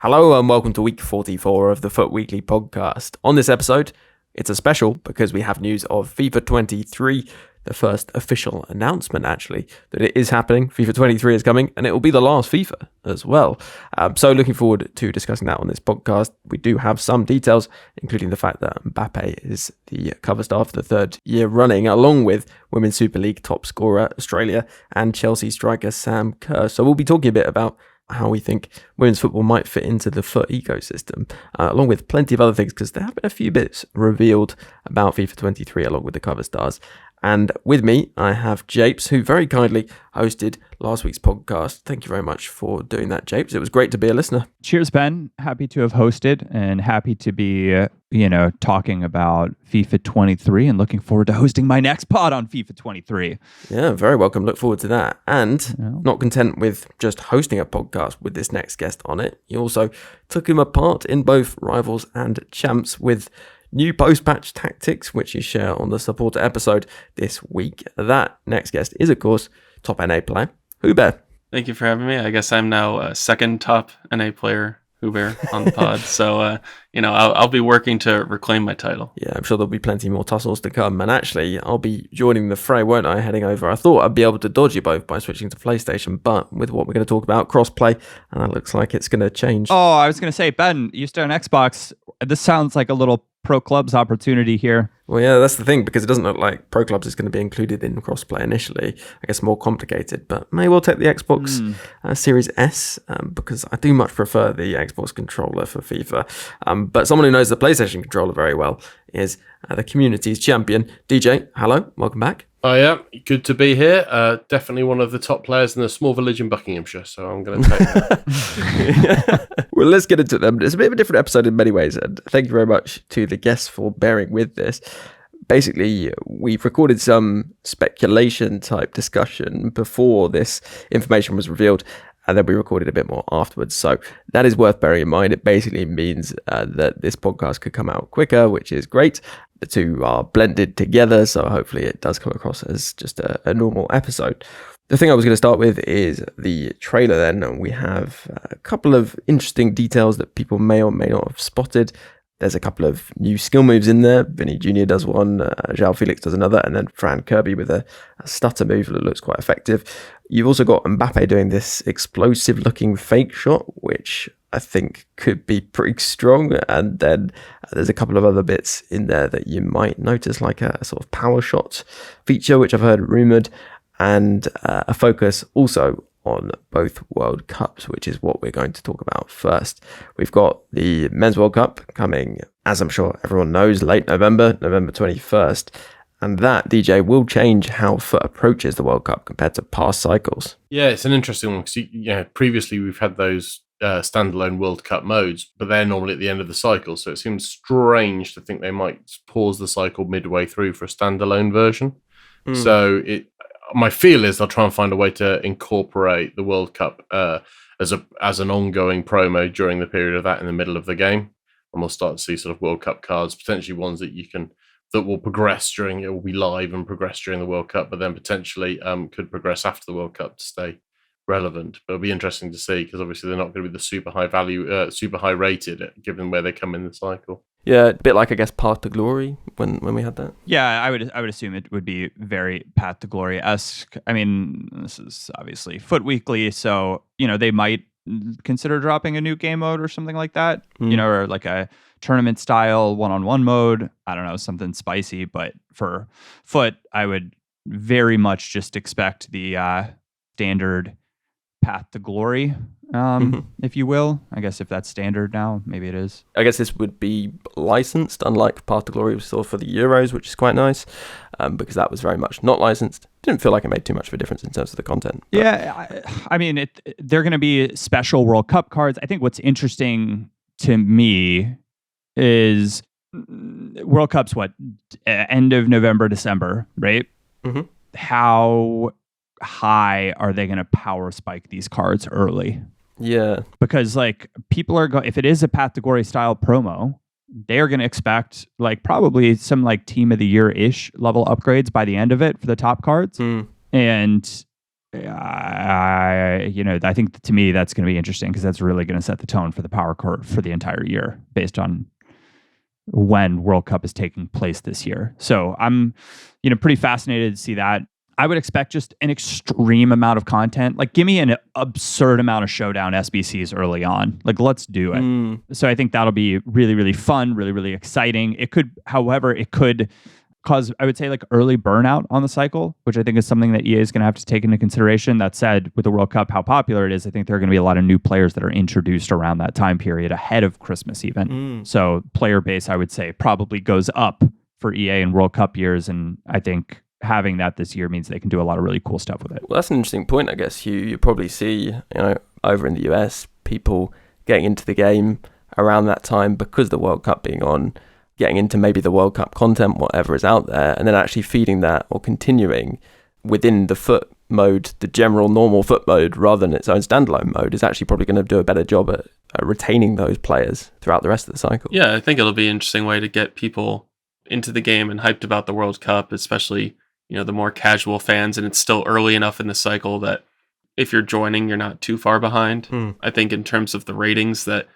Hello and welcome to week 44 of the FUT Weekly podcast. On this episode, it's a special because we have news of FIFA 23, the first official announcement actually, that it is happening. FIFA 23 is coming and it will be the last FIFA as well. So looking forward to discussing that on this podcast. We do have some details, including the fact that 𝗵𝘃𝗀𝘀 is the cover star for the third year running, along with Women's Super League top scorer Australia and Chelsea striker Sam Kerr. So we'll be talking a bit about how we think women's football might fit into the FUT ecosystem, along with plenty of other things, because there have been a few bits revealed about FIFA 23 along with the cover stars. And with me, I have 𝗵𝘃𝗀𝘀, who very kindly hosted last week's podcast. Thank you very much for doing that, 𝗵𝘃𝘀𝘀. It was great to be a listener. Cheers, Ben. Happy to have hosted and happy to be, talking about FIFA 23 and looking forward to hosting my next pod on FIFA 23. Yeah, very welcome. Look forward to that. And not content with just hosting a podcast with this next guest on it, you also took him apart in both Rivals and Champs with new post-patch tactics, which you share on the supporter episode this week. That next guest is, of course, top NA player, 𝘬𝘶𝗄𝘃. Thank you for having me. I guess I'm now second top NA player, 𝘬𝘂𝘂, on the pod. So, I'll be working to reclaim my title. Yeah, I'm sure there'll be plenty more tussles to come. And actually, I'll be joining the fray, won't I, heading over. I thought I'd be able to dodge you both by switching to PlayStation, but with what we're going to talk about, crossplay, and that looks like it's going to change. Oh, I was going to say, Ben, you start on Xbox. This sounds like a little Pro Clubs opportunity here. Well, yeah, that's the thing, because it doesn't look like Pro Clubs is going to be included in crossplay initially. I guess more complicated, but may well take the Xbox Series S, because I do much prefer the Xbox controller for FIFA. But someone who knows the PlayStation controller very well is the community's champion, DJ. Hello, welcome back. Oh yeah, good to be here. Definitely one of the top players in a small village in Buckinghamshire, so I'm going to take that. Well, let's get into them. It's a bit of a different episode in many ways, and thank you very much to the guests for bearing with this. Basically, we've recorded some speculation type discussion before this information was revealed, and then we recorded a bit more afterwards. So that is worth bearing in mind. It basically means that this podcast could come out quicker, which is great. The two are blended together, so hopefully it does come across as just a normal episode. The thing I was going to start with is the trailer then, and we have a couple of interesting details that people may or may not have spotted. There's a couple of new skill moves in there. Vinny Jr. does one, 𝘬𝘂𝘂𝘀𝘀𝘀 does another, and then Fran Kirby with a stutter move that looks quite effective. You've also got 𝗵𝘃𝗀𝘀𝘀 doing this explosive-looking fake shot, which I think could be pretty strong. And then there's a couple of other bits in there that you might notice, like a sort of power shot feature, which I've heard rumoured, and a focus also on both World Cups, which is what we're going to talk about first. We've got the Men's World Cup coming, as I'm sure everyone knows, late November 21st. And that, DJ, will change how FUT approaches the World Cup compared to past cycles. Yeah, it's an interesting one, because previously we've had those standalone World Cup modes, but they're normally at the end of the cycle, so it seems strange to think they might pause the cycle midway through for a standalone version. So my feel is they'll try and find a way to incorporate the World Cup as an ongoing promo during the period of that in the middle of the game, and we'll start to see sort of World Cup cards, potentially ones that will progress it will be live and progress during the World Cup, but then potentially could progress after the World Cup to stay relevant. But it'll be interesting to see, because obviously they're not going to be the super high value, super high rated, given where they come in the cycle. Yeah, a bit like, I guess, Path to Glory when we had that. Yeah, I would assume it would be very Path to Glory-esque. I mean, this is obviously FUT Weekly, so they might consider dropping a new game mode or something like that. Or like a tournament style one-on-one mode. I don't know, something spicy. But for FUT, I would very much just expect the standard Path to Glory, if you will. I guess if that's standard now, maybe it is. I guess this would be licensed, unlike Path to Glory we saw for the Euros, which is quite nice, because that was very much not licensed. Didn't feel like it made too much of a difference in terms of the content. But. Yeah, I mean, they're going to be special World Cup cards. I think what's interesting to me is World Cup's end of November, December, right? Mm-hmm. How high are they going to power spike these cards early? Yeah, because people are if it is a Path to Glory style promo, they're going to expect probably some Team of the Year ish level upgrades by the end of it for the top cards. And I think to me that's going to be interesting because that's really going to set the tone for the power curve for the entire year based on when World Cup is taking place this year. So I'm, pretty fascinated to see that. I would expect just an extreme amount of content. Like, give me an absurd amount of showdown SBCs early on. Like, let's do it. So I think that'll be really, really fun, really, really exciting. It could cause, I would say, like early burnout on the cycle, which I think is something that EA is going to have to take into consideration. That said, with the World Cup, how popular it is, I think there are going to be a lot of new players that are introduced around that time period ahead of Christmas even. So player base, I would say, probably goes up for EA in World Cup years. And I think having that this year means they can do a lot of really cool stuff with it. Well, that's an interesting point, I guess. You probably see, over in the US, people getting into the game around that time because the World Cup being on, getting into maybe the World Cup content, whatever is out there, and then actually feeding that or continuing within the FUT mode, the general normal FUT mode, rather than its own standalone mode, is actually probably going to do a better job at retaining those players throughout the rest of the cycle. Yeah, I think it'll be an interesting way to get people into the game and hyped about the World Cup, especially, the more casual fans, and it's still early enough in the cycle that if you're joining, you're not too far behind. I think in terms of the ratings that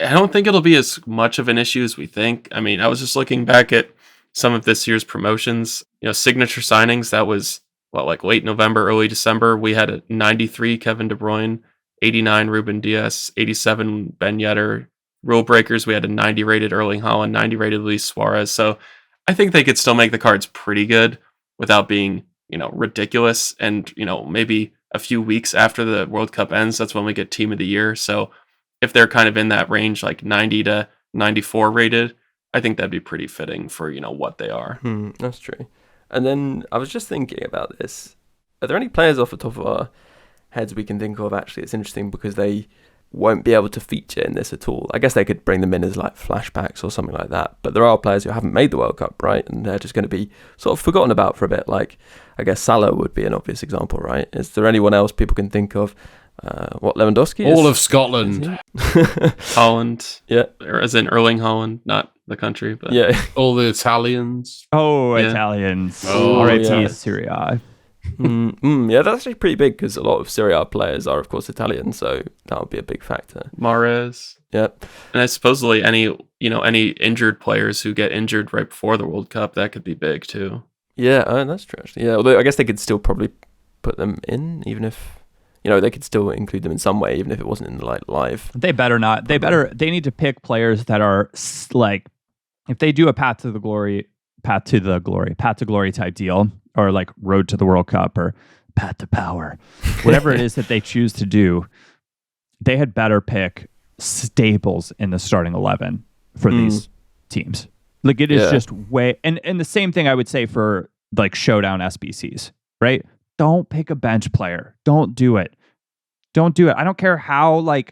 I don't think it'll be as much of an issue as we think. I mean, I was just looking back at some of this year's promotions, signature signings. That was like late November, early December. We had a 93 Kevin De Bruyne, 89 Ruben Diaz, 87 Ben Yedder. Rule breakers, we had a 90 rated Erling Haaland, 90 rated Luis Suarez. So I think they could still make the cards pretty good without being, ridiculous. And, maybe a few weeks after the World Cup ends, that's when we get Team of the Year. So if they're kind of in that range, like 90 to 94 rated, I think that'd be pretty fitting for, what they are. That's true. And then I was just thinking about this. Are there any players off the top of our heads we can think of, actually? It's interesting because they won't be able to feature in this at all. I guess they could bring them in as like flashbacks or something like that. But there are players who haven't made the World Cup, right? And they're just going to be sort of forgotten about for a bit. Like, I guess Salah would be an obvious example, right? Is there anyone else people can think of? Lewandowski? All of Scotland. Holland. Yeah. Or as in Erling Haaland, not the country, but yeah. All the Italians. Oh, Yeah. Italians. Oh, RIP yeah. Serie A. Yeah, that's actually pretty big because a lot of Serie A players are, of course, Italian, so that would be a big factor. Mahrez. Yep. And I supposedly any injured players who get injured right before the World Cup, that could be big too. Yeah, that's true, actually. Yeah, although I guess they could still probably put them in, even if, they could still include them in some way, even if it wasn't in the live. They better not. They need to pick players that are like, if they do a path to glory type deal, or like road to the World Cup or path to power, whatever it is that they choose to do, they had better pick staples in the starting 11 for these teams. Like, it is just way, and the same thing I would say for like showdown SBCs, right? Don't pick a bench player. Don't do it. I don't care how how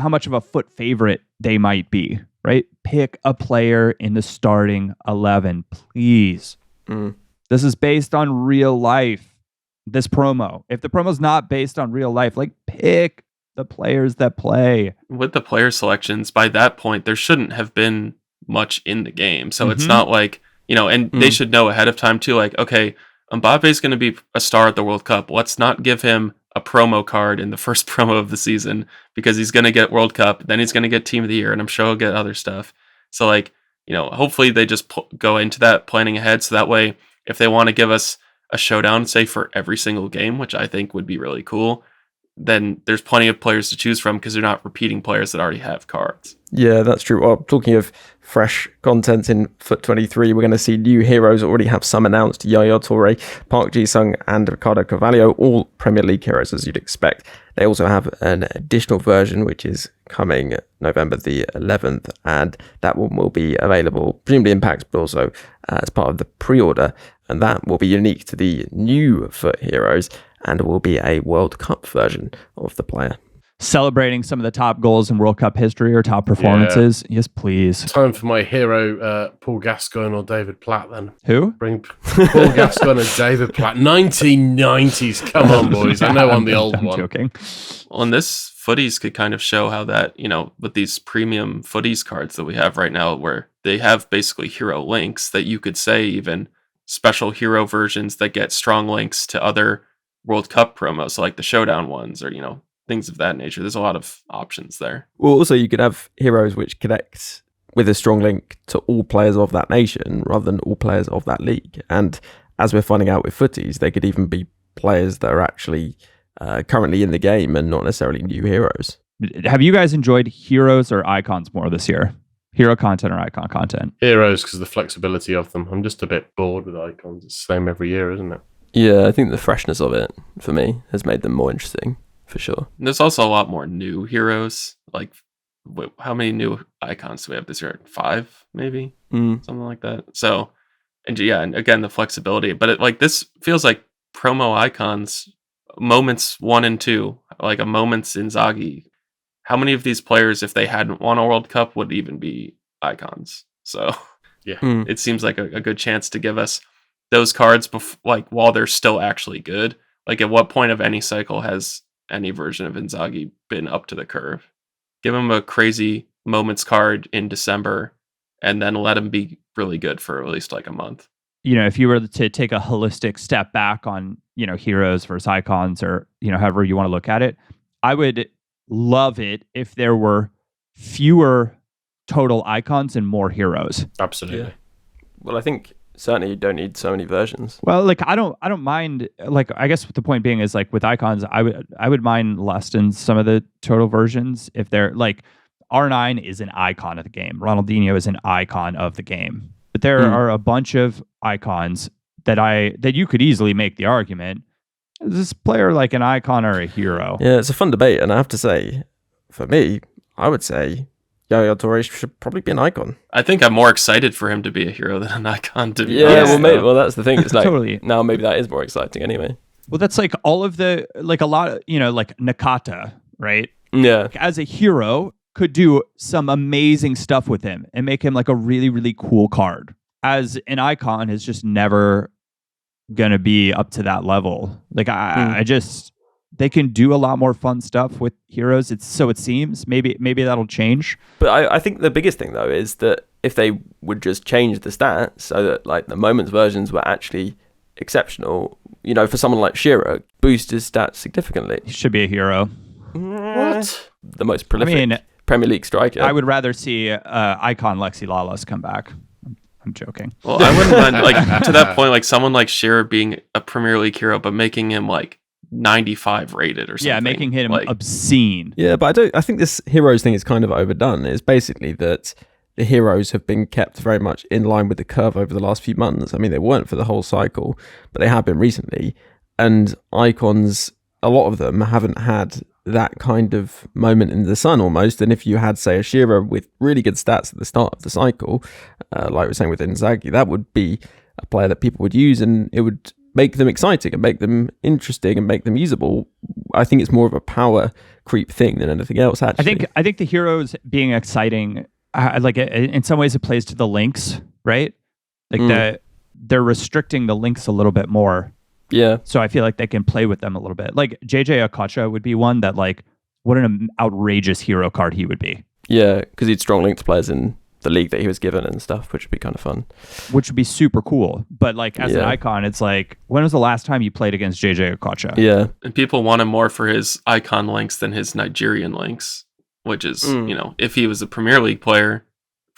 much of a FUT favorite they might be, right? Pick a player in the starting 11, please. This is based on real life. This promo. If the promo's not based on real life, like, pick the players that play. With the player selections, by that point, there shouldn't have been much in the game. So it's not like, and they should know ahead of time too, like, okay, Mbappe is going to be a star at the World Cup. Let's not give him a promo card in the first promo of the season because he's going to get World Cup, then he's going to get Team of the Year, and I'm sure he'll get other stuff. So, like, hopefully they just go into that planning ahead, so that way, if they want to give us a showdown, say, for every single game, which I think would be really cool, then there's plenty of players to choose from because they're not repeating players that already have cards. Yeah, that's true. Well, talking of fresh content in FUT23, we're going to see new heroes. Already have some announced: Yaya Toure, Park Ji-sung, and 𝘵𝗫𝗄𝗃, all Premier League heroes, as you'd expect. They also have an additional version, which is coming November the 11th, and that one will be available, presumably in packs, but also as part of the pre-order, and that will be unique to the new FUT heroes, and will be a World Cup version of the player. Celebrating some of the top goals in World Cup history or top performances. Yes, please. Time for my hero, Paul Gascoigne or David Platt, then. Who? Bring Paul Gascoigne and David Platt. 1990s. Come on, boys. I know I'm the old I'm one. joking. Well, and this footies could kind of show how that, with these premium footies cards that we have right now, where they have basically hero links that you could say even special hero versions that get strong links to other World Cup promos, so like the Showdown ones or, things of that nature. There's a lot of options there. Well, also you could have heroes which connect with a strong link to all players of that nation rather than all players of that league. And as we're finding out with footies, they could even be players that are actually currently in the game and not necessarily new heroes. Have you guys enjoyed heroes or icons more this year? Hero content or icon content? Heroes, because of the flexibility of them. I'm just a bit bored with icons. It's the same every year, isn't it? Yeah, I think the freshness of it, for me, has made them more interesting, for sure. There's also a lot more new heroes. Like, how many new icons do we have this year? 5, maybe? Something like that. So, and again, the flexibility. But this feels like promo icons, moments 1 and 2, like a moments 𝘬𝘂𝘃. How many of these players, if they hadn't won a World Cup, would even be icons? So, it seems like a good chance to give us those cards while they're still actually good. Like, at what point of any cycle has any version of 𝘬𝘂𝘃 been up to the curve? Give him a crazy moments card in December and then let him be really good for at least like a month. If you were to take a holistic step back on, heroes versus icons, or, however you want to look at it, I would love it if there were fewer total icons and more heroes. Absolutely. Yeah. Well, I think certainly you don't need so many versions. Well, like I don't mind. Like, I guess the point being is, like, with icons, I would mind less than some of the total versions if they're like R9 is an icon of the game. Ronaldinho is an icon of the game. But there are a bunch of icons that you could easily make the argument, is this player like an icon or a hero? Yeah, it's a fun debate, and I have to say, for me, I would say 𝘬𝘰𝘃𝘁 should probably be an icon. I think I'm more excited for him to be a hero than an icon to be Yeah, honest. well, that's the thing. It's like, Totally. now maybe that is more exciting anyway. Well, that's like all of the, like a lot of, like Nakata, right? Yeah. As a hero, could do some amazing stuff with him and make him like a really, really cool card. As an icon is just never gonna be up to that level. Like I just, they can do a lot more fun stuff with heroes. It seems. Maybe that'll change. But I think the biggest thing though is that if they would just change the stats so that like the moments versions were actually exceptional, for someone like 𝘬𝘰𝘃, boost his stats significantly. He should be a hero. What? The most prolific Premier League striker. I would rather see icon 𝘵𝑥𝑖𝑗𝑒𝑙𝑎𝑙𝑎 come back. I'm joking. Well, I wouldn't mind, like, to that point, like someone like 𝘬𝘰𝘃 being a Premier League hero, but making him like 95 rated or something. Yeah, making him like, obscene. Yeah, but I think this heroes thing is kind of overdone. It's basically that the heroes have been kept very much in line with the curve over the last few months. I mean, they weren't for the whole cycle, but they have been recently. And icons, a lot of them haven't had that kind of moment in the sun almost. And if you had, say, a 𝘬𝘰𝘃 with really good stats at the start of the cycle, like we're saying with 𝘬𝘂𝘃𝑗, that would be a player that people would use, and it would make them exciting and make them interesting and make them usable. I think it's more of a power creep thing than anything else, actually. I think the heroes being exciting, like in some ways it plays to the links, right? Like they're restricting the links a little bit more. Yeah. So I feel like they can play with them a little bit. Like 𝗤𝗃𝗃 would be one that, like, what an outrageous hero card he would be. Yeah, because he'd strong link to players in the league that he was given and stuff, which would be kind of fun. Which would be super cool. But like as an icon, it's like, when was the last time you played against 𝗤𝗃𝗃? Yeah. And people want him more for his icon links than his Nigerian links, which is, if he was a Premier League player,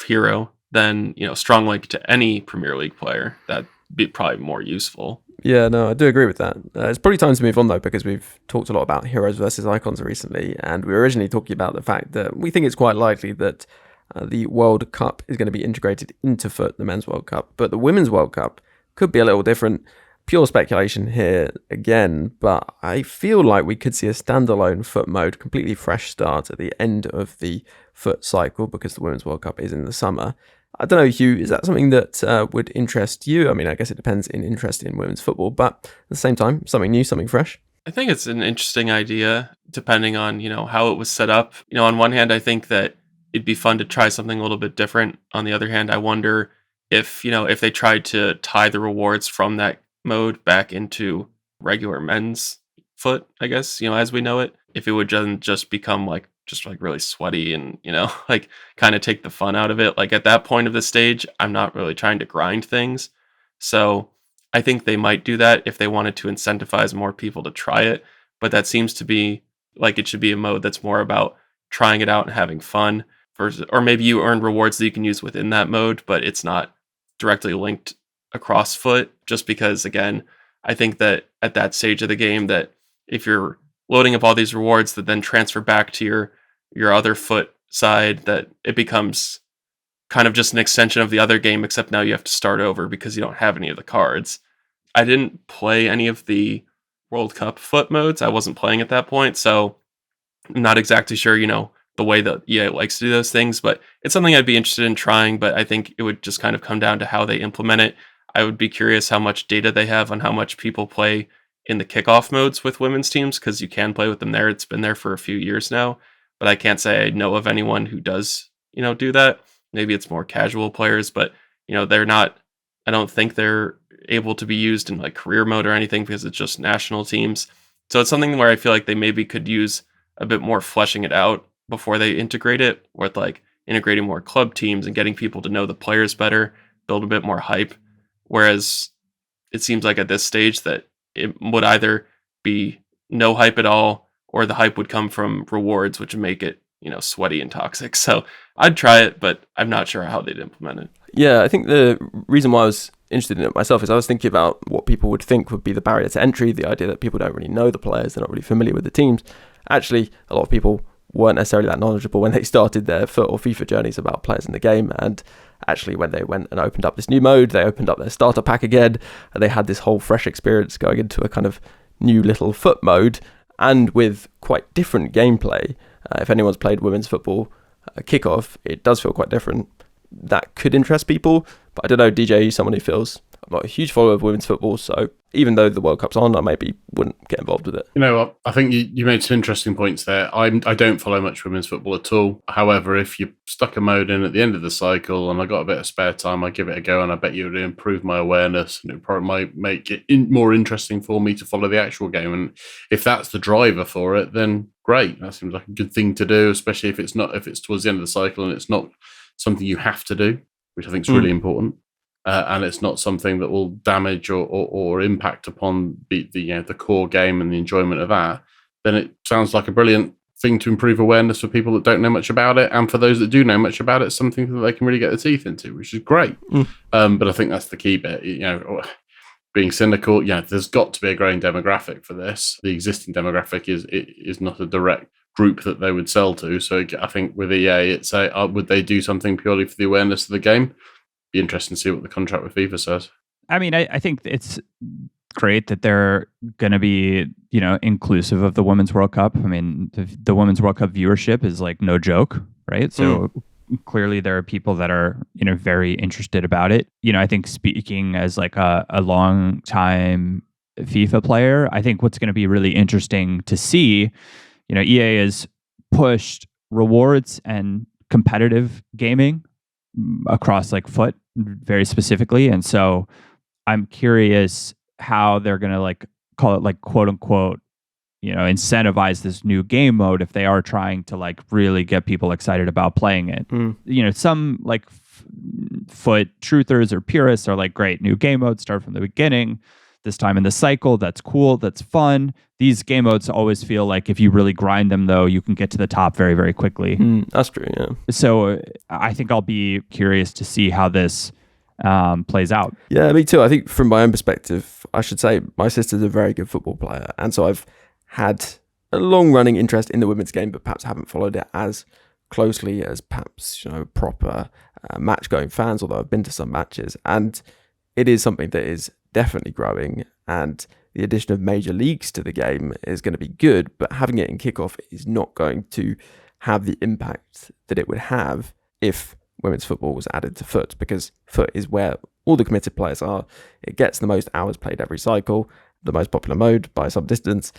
hero, then, strong link to any Premier League player, that'd be probably more useful. Yeah, no, I do agree with that. It's probably time to move on, though, because we've talked a lot about heroes versus icons recently, and we were originally talking about the fact that we think it's quite likely that the World Cup is going to be integrated into FUT, the Men's World Cup, but the Women's World Cup could be a little different. Pure speculation here again, but I feel like we could see a standalone FUT mode, completely fresh start at the end of the FUT cycle, because the Women's World Cup is in the summer. I don't know, Hugh, is that something that would interest you? I mean, I guess it depends in interest in women's football, but at the same time, something new, something fresh. I think it's an interesting idea, depending on, how it was set up. On one hand, I think that it'd be fun to try something a little bit different. On the other hand, I wonder if, if they tried to tie the rewards from that mode back into regular men's FUT, I guess, as we know it, if it would just become just really sweaty and, like kind of take the fun out of it. Like at that point of the stage, I'm not really trying to grind things. So I think they might do that if they wanted to incentivize more people to try it, but that seems to be like it should be a mode that's more about trying it out and having fun versus, or maybe you earn rewards that you can use within that mode, but it's not directly linked across FUT, just because, again, I think that at that stage of the game, that if you're loading up all these rewards that then transfer back to your other FUT side, that it becomes kind of just an extension of the other game, except now you have to start over because you don't have any of the cards. I didn't play any of the World Cup FUT modes. I wasn't playing at that point, so I'm not exactly sure, the way that EA likes to do those things, but it's something I'd be interested in trying, but I think it would just kind of come down to how they implement it. I would be curious how much data they have on how much people play in the kickoff modes with women's teams, because you can play with them there. It's been there for a few years now, but I can't say I know of anyone who does, do that. Maybe it's more casual players, but, they're not, I don't think they're able to be used in like career mode or anything because it's just national teams. So it's something where I feel like they maybe could use a bit more fleshing it out before they integrate it, with like integrating more club teams and getting people to know the players better, build a bit more hype. Whereas it seems like at this stage that it would either be no hype at all, or the hype would come from rewards, which would make it, sweaty and toxic. So I'd try it, but I'm not sure how they'd implement it. Yeah, I think the reason why I was interested in it myself is I was thinking about what people would think would be the barrier to entry, the idea that people don't really know the players, they're not really familiar with the teams. Actually, a lot of people weren't necessarily that knowledgeable when they started their FUT or FIFA journeys about players in the game, and actually when they went and opened up this new mode, they opened up their starter pack again, and they had this whole fresh experience going into a kind of new little FUT mode, and with quite different gameplay. If anyone's played women's football kickoff, it does feel quite different. That could interest people, but I don't know, DJ, are you someone who feels... I'm not a huge follower of women's football, so even though the World Cup's on, I maybe wouldn't get involved with it. You know what? I think you made some interesting points there. I don't follow much women's football at all. However, if you stuck a mode in at the end of the cycle and I got a bit of spare time, I'd give it a go, and I bet you it would improve my awareness, and it probably might make it more interesting for me to follow the actual game. And if that's the driver for it, then great. That seems like a good thing to do, especially if it's towards the end of the cycle and it's not something you have to do, which I think is really important. And it's not something that will damage or impact upon the core game and the enjoyment of that, then it sounds like a brilliant thing to improve awareness for people that don't know much about it. And for those that do know much about it, it's something that they can really get their teeth into, which is great. But I think that's the key bit. Being cynical, there's got to be a growing demographic for this. The existing demographic is not a direct group that they would sell to. So I think with EA, it's would they do something purely for the awareness of the game? Be interesting to see what the contract with FIFA says. I mean, I think it's great that they're going to be, inclusive of the Women's World Cup. I mean, the Women's World Cup viewership is like no joke, right? So clearly there are people that are, very interested about it. I think speaking as like a long time FIFA player, I think what's going to be really interesting to see, EA has pushed rewards and competitive gaming across like FUT very specifically, and so I'm curious how they're gonna like call it like quote unquote incentivize this new game mode if they are trying to like really get people excited about playing it. Some like FUT truthers or purists are like, great, new game mode, start from the beginning, this time in the cycle, that's cool, that's fun. These game modes always feel like if you really grind them, though, you can get to the top very, very quickly. That's true, yeah. So I think I'll be curious to see how this plays out. Yeah, me too. I think from my own perspective, I should say my sister's a very good football player. And so I've had a long-running interest in the women's game, but perhaps haven't followed it as closely as perhaps, proper match-going fans, although I've been to some matches. And it is something that is definitely growing, and the addition of major leagues to the game is going to be good, but having it in kickoff is not going to have the impact that it would have if women's football was added to FUT, because FUT is where all the committed players are. It gets the most hours played every cycle, the most popular mode by some distance,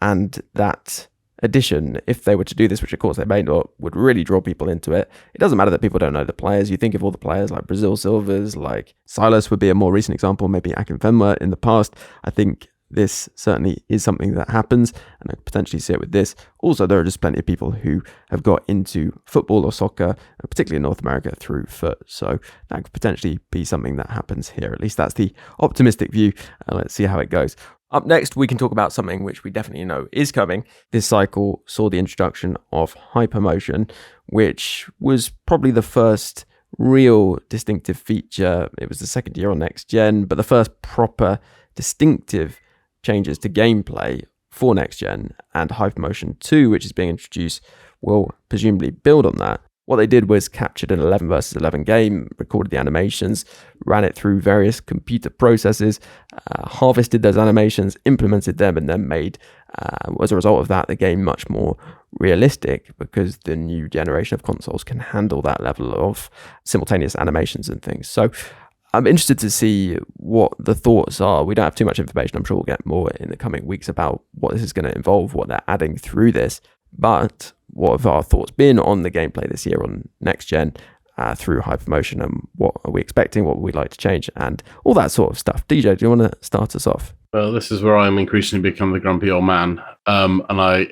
and that addition, if they were to do this, which of course they may not, would really draw people into it. It doesn't matter that people don't know the players. You think of all the players like Brazil Silvers, like Silas would be a more recent example, maybe 𝗵𝗽𝗀𝘀𝘀 in the past. I think this certainly is something that happens, and I could potentially see it with this. Also, there are just plenty of people who have got into football or soccer, particularly in North America, through FUT. So that could potentially be something that happens here. At least that's the optimistic view. Let's see how it goes. Up next, we can talk about something which we definitely know is coming. This cycle saw the introduction of HyperMotion, which was probably the first real distinctive feature. It was the second year on next gen, but the first proper distinctive changes to gameplay for next gen, and HyperMotion 2, which is being introduced, will presumably build on that. What they did was captured an 11 versus 11 game, recorded the animations, ran it through various computer processes, harvested those animations, implemented them, and then made, as a result of that, the game much more realistic, because the new generation of consoles can handle that level of simultaneous animations and things. So I'm interested to see what the thoughts are. We don't have too much information. I'm sure we'll get more in the coming weeks about what this is going to involve, what they're adding through this. But what have our thoughts been on the gameplay this year on next gen through HyperMotion, and what are we expecting, what would we like to change, and all that sort of stuff. DJ, do you want to start us off? Well, this is where I'm increasingly become the grumpy old man. And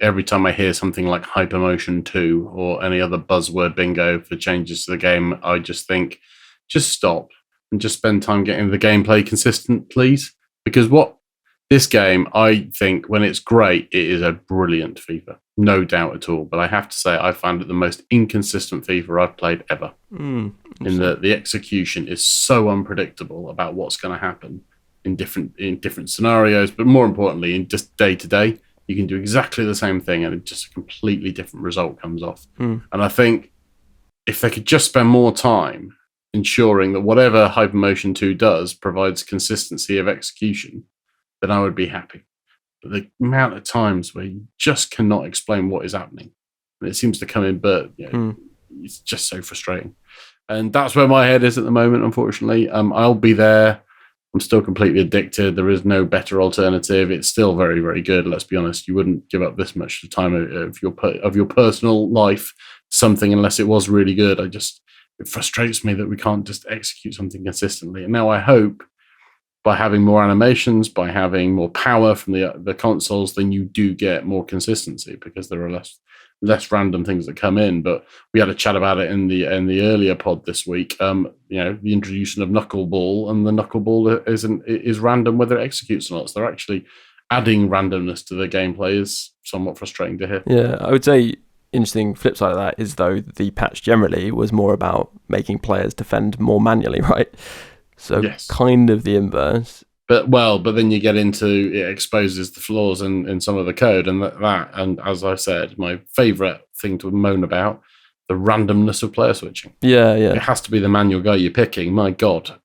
every time I hear something like HyperMotion 2 or any other buzzword bingo for changes to the game, I just think, just stop and just spend time getting the gameplay consistent, please. Because this game, I think, when it's great, it is a brilliant FIFA. No doubt at all. But I have to say, I found it the most inconsistent FIFA I've played ever. In that the execution is so unpredictable about what's going to happen in different scenarios, but more importantly, in just day to day, you can do exactly the same thing and just a completely different result comes off. And I think if they could just spend more time ensuring that whatever HyperMotion 2 does provides consistency of execution, then I would be happy. But the amount of times where you just cannot explain what is happening, and it seems to come in, but it's just so frustrating. And that's where my head is at the moment, unfortunately. I'll be there. I'm still completely addicted. There is no better alternative. It's still very, very good. Let's be honest. You wouldn't give up this much time of your personal life something unless it was really good. It frustrates me that we can't just execute something consistently. And now I hope by having more animations, by having more power from the consoles, then you do get more consistency, because there are less random things that come in. But we had a chat about it in the earlier pod this week. The introduction of knuckleball, and the knuckleball is random whether it executes or not. So they're actually adding randomness to the gameplay is somewhat frustrating to hear. Yeah, I would say interesting flip side of that is, though, the patch generally was more about making players defend more manually, right? So yes, kind of the inverse. But then you get into, it exposes the flaws in some of the code, and and as I said, my favourite thing to moan about, the randomness of player switching. Yeah. It has to be the manual guy you're picking. My God,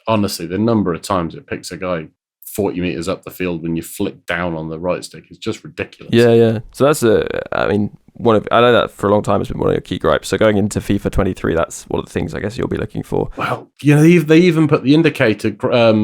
honestly, the number of times it picks a guy 40 meters up the field when you flick down on the right stick is just ridiculous. Yeah. So that's I know that for a long time has been one of your key gripes. So going into FIFA 23, that's one of the things I guess you'll be looking for. Well, they even put the indicator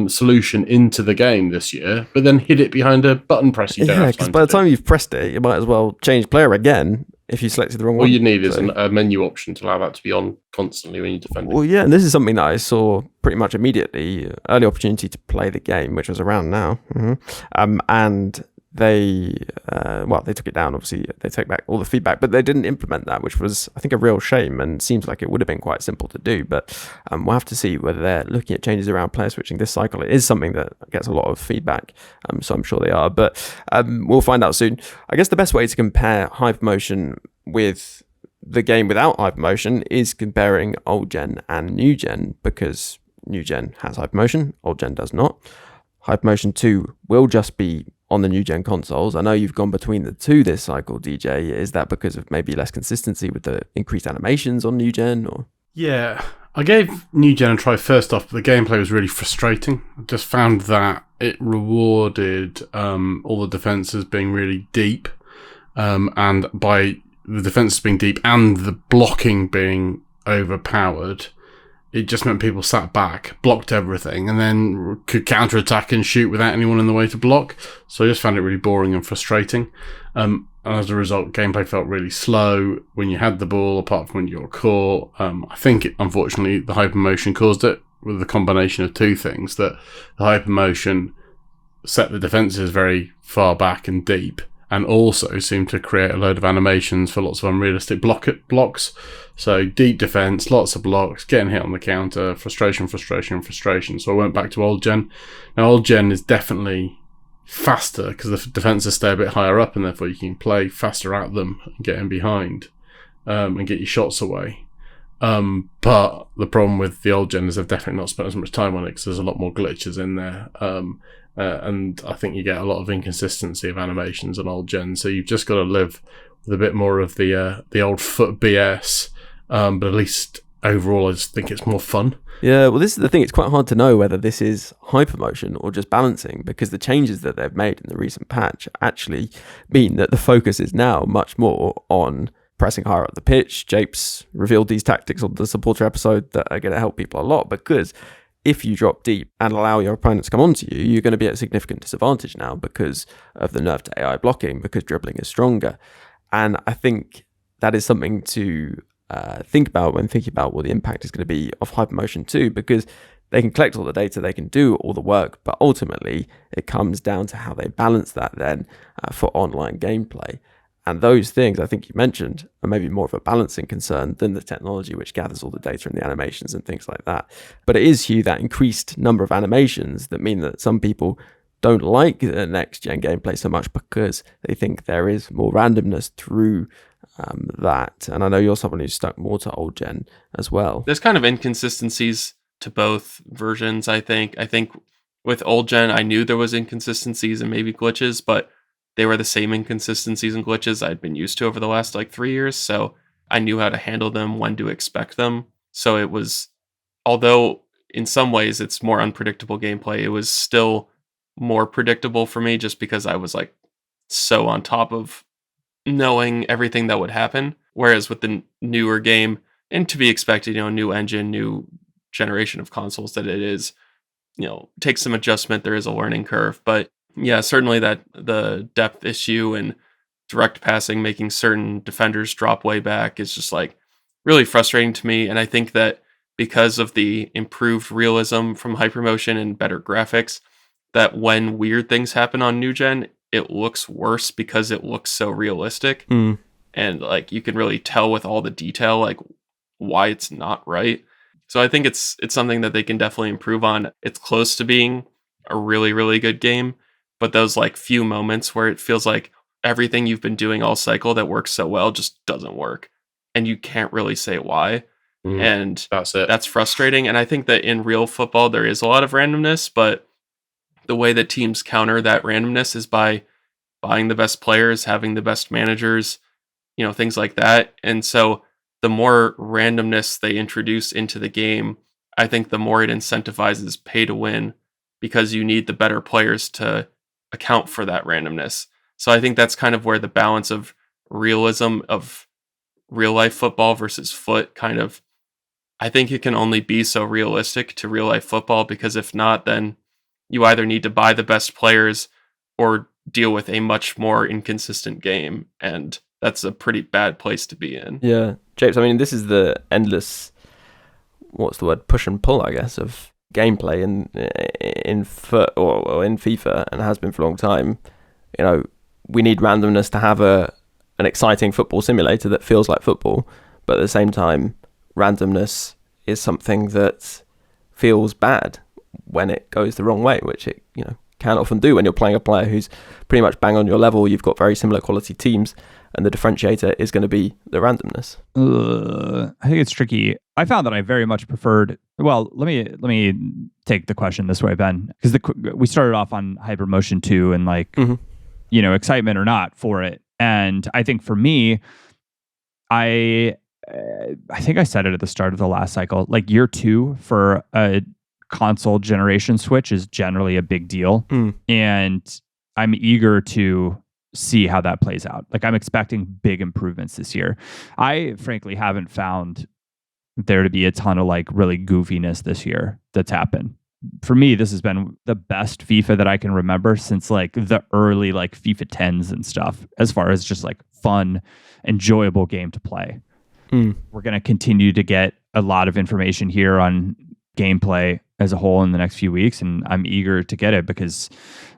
solution into the game this year, but then hid it behind a button press. Because by the time you've pressed it, you might as well change player again if you selected the wrong one. All you need is a menu option to allow that to be on constantly when you defend. Well, yeah, and this is something that I saw pretty much immediately. Early opportunity to play the game, which was around now. And they took it down. Obviously, they took back all the feedback, but they didn't implement that, which was, I think, a real shame, and seems like it would have been quite simple to do. But we'll have to see whether they're looking at changes around player switching this cycle. It is something that gets a lot of feedback, so I'm sure they are. But we'll find out soon. I guess the best way to compare HyperMotion with the game without HyperMotion is comparing old gen and new gen, because new gen has HyperMotion, old gen does not. HyperMotion 2 will just be on the new gen consoles. I know you've gone between the two this cycle, DJ. Is that because of maybe less consistency with the increased animations on new gen, or? Yeah, I gave new gen a try first off, but the gameplay was really frustrating. I just found that it rewarded all the defenses being really deep, and by the defenses being deep and the blocking being overpowered, it just meant people sat back, blocked everything, and then could counterattack and shoot without anyone in the way to block. So I just found it really boring and frustrating. And as a result, gameplay felt really slow when you had the ball, apart from when you were caught. I think, unfortunately, the HyperMotion caused it, with the combination of two things, that the HyperMotion set the defenses very far back and deep, and also seem to create a load of animations for lots of unrealistic blocks. So deep defense, lots of blocks, getting hit on the counter, frustration. So I went back to old gen. Now old gen is definitely faster because the defenses stay a bit higher up, and therefore you can play faster at them and get in behind and get your shots away. But the problem with the old gen is they've definitely not spent as much time on it because there's a lot more glitches in there. And I think you get a lot of inconsistency of animations on old gen. So you've just got to live with a bit more of the old FUT BS. But at least overall, I just think it's more fun. Yeah, well, this is the thing. It's quite hard to know whether this is HyperMotion or just balancing, because the changes that they've made in the recent patch actually mean that the focus is now much more on pressing higher up the pitch. Japes revealed these tactics on the supporter episode that are going to help people a lot, because if you drop deep and allow your opponent to come onto you, you're going to be at a significant disadvantage now because of the nerf to AI blocking, because dribbling is stronger. And I think that is something to think about when thinking about what the impact is going to be of HyperMotion 2, because they can collect all the data, they can do all the work, but ultimately it comes down to how they balance that then for online gameplay. And those things, I think you mentioned, are maybe more of a balancing concern than the technology which gathers all the data and the animations and things like that. But it is, Hugh, that increased number of animations that mean that some people don't like the next-gen gameplay so much because they think there is more randomness through that. And I know you're someone who's stuck more to old-gen as well. There's kind of inconsistencies to both versions, I think. I think with old-gen, I knew there was inconsistencies and maybe glitches, but they were the same inconsistencies and glitches I'd been used to over the last 3 years, so I knew how to handle them, when to expect them. So it was, although in some ways it's more unpredictable gameplay, it was still more predictable for me just because I was so on top of knowing everything that would happen. Whereas with the newer game, and to be expected, new engine, new generation of consoles that it is, takes some adjustment. There is a learning curve, but yeah, certainly that the depth issue and direct passing, making certain defenders drop way back is just really frustrating to me. And I think that because of the improved realism from HyperMotion and better graphics, that when weird things happen on new gen, it looks worse because it looks so realistic. And you can really tell with all the detail, why it's not right. So I think it's something that they can definitely improve on. It's close to being a really, really good game, but those few moments where it feels like everything you've been doing all cycle that works so well just doesn't work, and you can't really say why. And that's it. That's frustrating. And I think that in real football there is a lot of randomness, but the way that teams counter that randomness is by buying the best players, having the best managers, things like that. And so the more randomness they introduce into the game, I think the more it incentivizes pay to win, because you need the better players to account for that randomness. So I think that's kind of where the balance of realism of real life football versus FUT I think it can only be so realistic to real life football, because if not, then you either need to buy the best players or deal with a much more inconsistent game. And that's a pretty bad place to be in. Yeah. Japes, I mean, this is the endless, push and pull, I guess, of gameplay in FUT or in FIFA, and has been for a long time. We need randomness to have an exciting football simulator that feels like football, but at the same time, randomness is something that feels bad when it goes the wrong way, which it can often do when you're playing a player who's pretty much bang on your level. You've got very similar quality teams, and the differentiator is going to be the randomness. I think it's tricky. I found that I very much preferred. Well, let me take the question this way, Ben, because we started off on HyperMotion 2 and excitement or not for it, and I think for me, I think I said it at the start of the last cycle. Year 2 for a console generation switch is generally a big deal, and I'm eager to see how that plays out. I'm expecting big improvements this year. I frankly haven't found there to be a ton of really goofiness this year that's happened. For me, this has been the best FIFA that I can remember since the early FIFA 10s and stuff, as far as just fun, enjoyable game to play. We're going to continue to get a lot of information here on gameplay as a whole in the next few weeks, and I'm eager to get it because,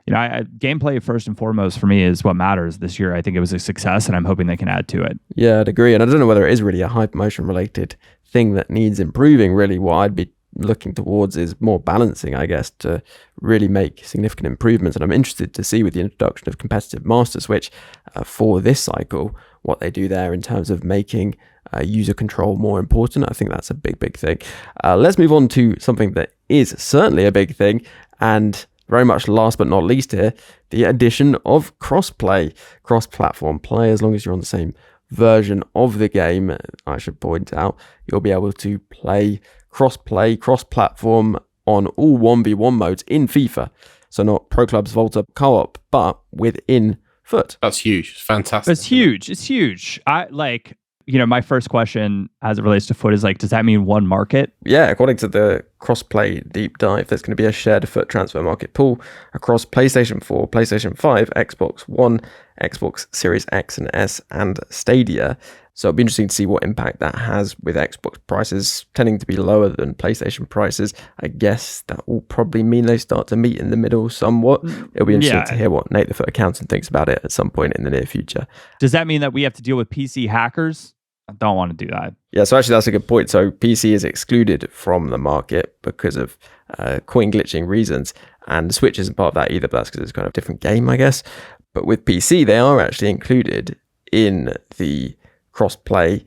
gameplay first and foremost for me is what matters this year. I think it was a success, and I'm hoping they can add to it. Yeah, I'd agree. And I don't know whether it is really a HyperMotion related thing that needs improving. Really, what I'd be looking towards is more balancing, I guess, to really make significant improvements. And I'm interested to see with the introduction of competitive master switch for this cycle, what they do there in terms of making user control more important. I think that's a big thing. Let's move on to something that is certainly a big thing, and very much last but not least here, the addition of crossplay, cross-platform play. As long as you're on the same version of the game, I should point out, you'll be able to play cross-play, cross-platform on all 1v1 modes in FIFA. So not Pro Clubs Volta co-op, but within FUT. That's huge. It's fantastic. It's huge. It's huge. My first question as it relates to FUT is does that mean one market? Yeah, according to the Crossplay deep dive, there's going to be a shared FUT transfer market pool across PlayStation 4, PlayStation 5, Xbox One, Xbox Series X and S, and Stadia. So it'll be interesting to see what impact that has with Xbox prices tending to be lower than PlayStation prices. I guess that will probably mean they start to meet in the middle somewhat. It'll be interesting to hear what Nate the FUT accountant thinks about it at some point in the near future. Does that mean that we have to deal with PC hackers? I don't want to do that. Yeah, so actually that's a good point. So PC is excluded from the market because of coin glitching reasons, and Switch isn't part of that either, but that's because it's kind of a different game, I guess. But with PC, they are actually included in the cross-play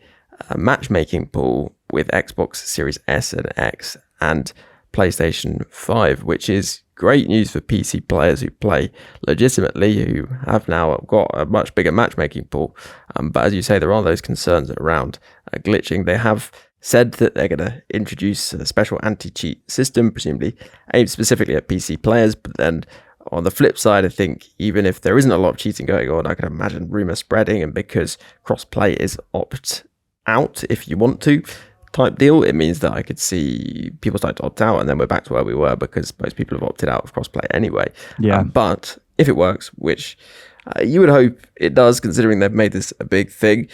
matchmaking pool with Xbox Series S and X and PlayStation 5, which is great news for PC players who play legitimately, who have now got a much bigger matchmaking pool. But as you say, there are those concerns around glitching. They have said that they're going to introduce a special anti-cheat system, presumably aimed specifically at PC players. But then on the flip side, I think even if there isn't a lot of cheating going on, I can imagine rumor spreading, and because cross-play is opt out if you want to type deal, it means that I could see people start to opt out, and then we're back to where we were because most people have opted out of crossplay anyway. Yeah. But if it works, which you would hope it does, considering they've made this a big thing,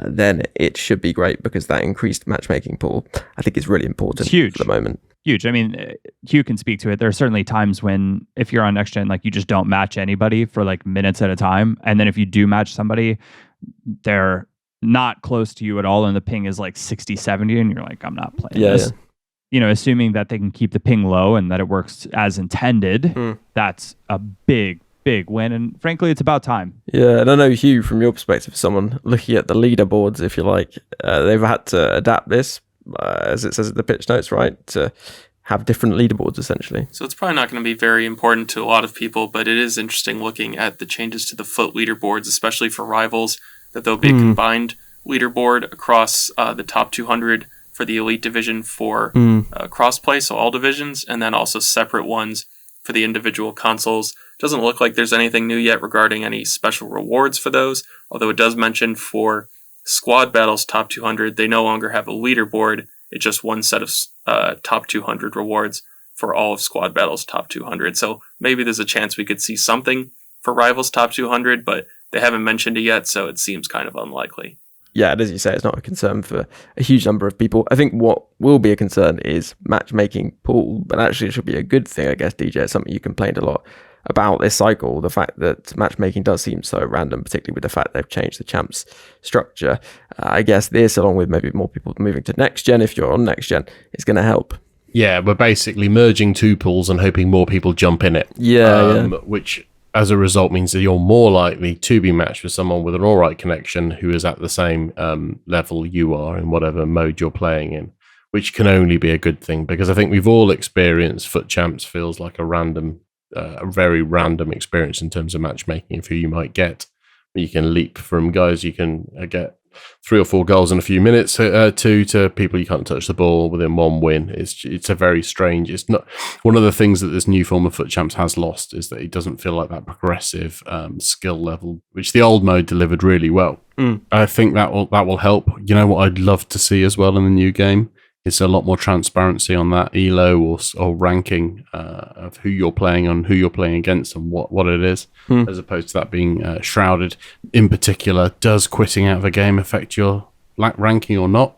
then it should be great because that increased matchmaking pool, I think, is really important. It's huge. For the moment. Huge. I mean, Hugh can speak to it. There are certainly times when, if you're on next gen, you just don't match anybody for minutes at a time, and then if you do match somebody, they're not close to you at all, and the ping is 60, 70, and you're I'm not playing this. Yeah. Assuming that they can keep the ping low and that it works as intended, that's a big win, and frankly, it's about time. Yeah, and I know, Hugh, from your perspective, someone looking at the leaderboards, if you like, they've had to adapt this, as it says in the pitch notes, right, to have different leaderboards, essentially. So it's probably not going to be very important to a lot of people, but it is interesting looking at the changes to the FUT leaderboards, especially for Rivals, that there'll be a combined leaderboard across the top 200 for the Elite Division for crossplay, so all divisions, and then also separate ones for the individual consoles. Doesn't look like there's anything new yet regarding any special rewards for those, although it does mention for Squad Battles top 200, they no longer have a leaderboard. It's just one set of top 200 rewards for all of Squad Battles top 200. So maybe there's a chance we could see something for Rivals top 200, but they haven't mentioned it yet, so it seems kind of unlikely. Yeah, and as you say, it's not a concern for a huge number of people. I think what will be a concern is matchmaking pool, but actually it should be a good thing, I guess, DJ. It's something you complained a lot about this cycle, the fact that matchmaking does seem so random, particularly with the fact they've changed the champs structure. I guess this, along with maybe more people moving to next gen, if you're on next gen, is going to help. Yeah, we're basically merging two pools and hoping more people jump in it. Yeah. Which, as a result, means that you're more likely to be matched with someone with an all right connection who is at the same level you are in whatever mode you're playing in, which can only be a good thing, because I think we've all experienced FUT Champs feels like a very random experience in terms of matchmaking of who you might get. You can leap from guys you can get 3 or 4 goals in a few minutes to people you can't touch the ball within one win. It's a very strange. It's not one of the things that this new form of FUT Champs has lost, is that it doesn't feel like that progressive skill level, which the old mode delivered really well. I think that will help. You know what I'd love to see as well in the new game? It's a lot more transparency on that ELO or ranking of who you're playing on, who you're playing against, and what it is, as opposed to that being shrouded. In particular, does quitting out of a game affect your ranking or not?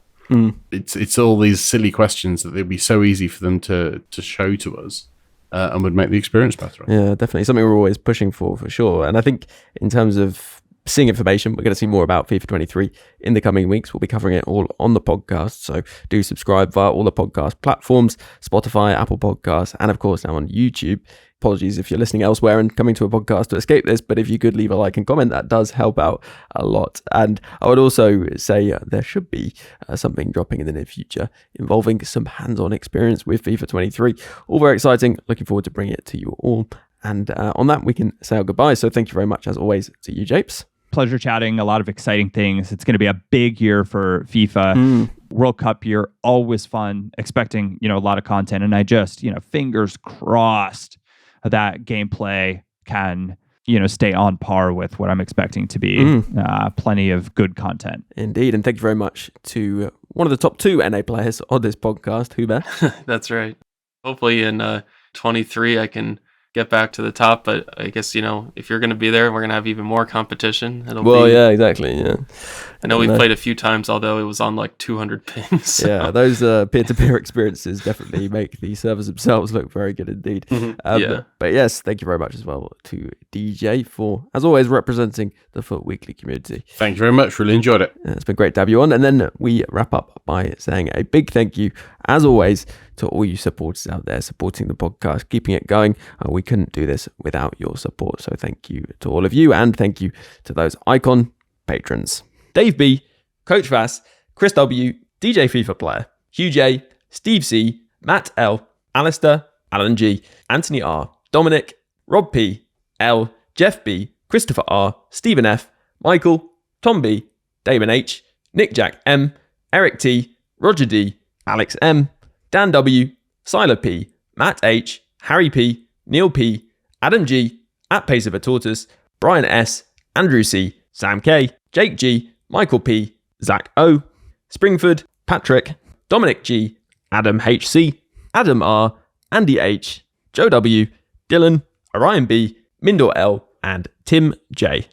It's all these silly questions that they'd be so easy for them to show to us, and would make the experience better. Yeah, definitely something we're always pushing for sure. And I think in terms of seeing information, we're going to see more about FIFA 23 in the coming weeks. We'll be covering it all on the podcast, so do subscribe via all the podcast platforms, Spotify, Apple Podcasts, and of course now on YouTube. Apologies if you're listening elsewhere and coming to a podcast to escape this, but if you could leave a like and comment, that does help out a lot. And I would also say there should be something dropping in the near future involving some hands-on experience with FIFA 23. All very exciting. Looking forward to bringing it to you all. And on that, we can say our goodbye. So thank you very much, as always, to you, Japes. Pleasure chatting. A lot of exciting things. It's going to be a big year for FIFA. World Cup year, always fun. Expecting, a lot of content. And I just, fingers crossed that gameplay can, stay on par with what I'm expecting to be. Plenty of good content. Indeed. And thank you very much to one of the top 2 NA players on this podcast, 𝗬𝘗. That's right. Hopefully in 23 I can get back to the top, but I guess if you're going to be there, we're going to have even more competition. Yeah, exactly. Yeah, I know we played a few times, although it was on like 200 pings. So. Yeah, those peer-to-peer experiences definitely make the servers themselves look very good indeed. But yes, thank you very much as well to DJ for, as always, representing the FUT Weekly community. Thank you very much. Really enjoyed it. It's been great to have you on. And then we wrap up by saying a big thank you, as always, to all you supporters out there supporting the podcast, keeping it going. We couldn't do this without your support. So thank you to all of you, and thank you to those icon patrons: Dave B, Coach Vass, Chris W, DJ FIFA Player, Hugh J, Steve C, Matt L, Alistair, Alan G, Anthony R, Dominic, Rob P, L, Jeff B, Christopher R, Stephen F, Michael, Tom B, Damon H, Nick Jack M, Eric T, Roger D, Alex M, Dan W, Siler P, Matt H, Harry P, Neil P, Adam G, @𝗵𝗚𝗀𝗀𝘀, Brian S, Andrew C, Sam K, Jake G, Michael P, Zach O, Springford, Patrick, Dominic G, Adam HC, Adam R, Andy H, Joe W, Dylan, Orion B, Mindor L, and Tim J.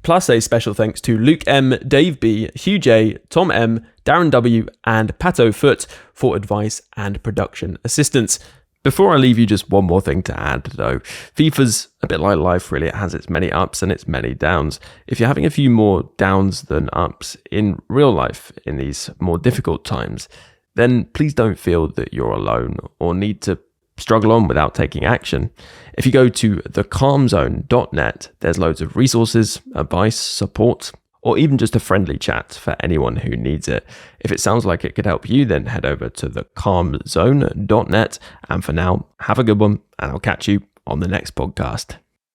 Plus a special thanks to Luke M, Dave B, Hugh J, Tom M, Darren W, and Pato Foot for advice and production assistance. Before I leave you, just one more thing to add though. FIFA's a bit like life really. It has its many ups and its many downs. If you're having a few more downs than ups in real life in these more difficult times, then please don't feel that you're alone or need to struggle on without taking action. If you go to 𝘃𝗲𝗁𝗀𝗏.net, there's loads of resources, advice, support, or even just a friendly chat for anyone who needs it. If it sounds like it could help you, then head over to 𝘃𝗲𝗁𝗀𝗏.net. And for now, have a good one, and I'll catch you on the next podcast.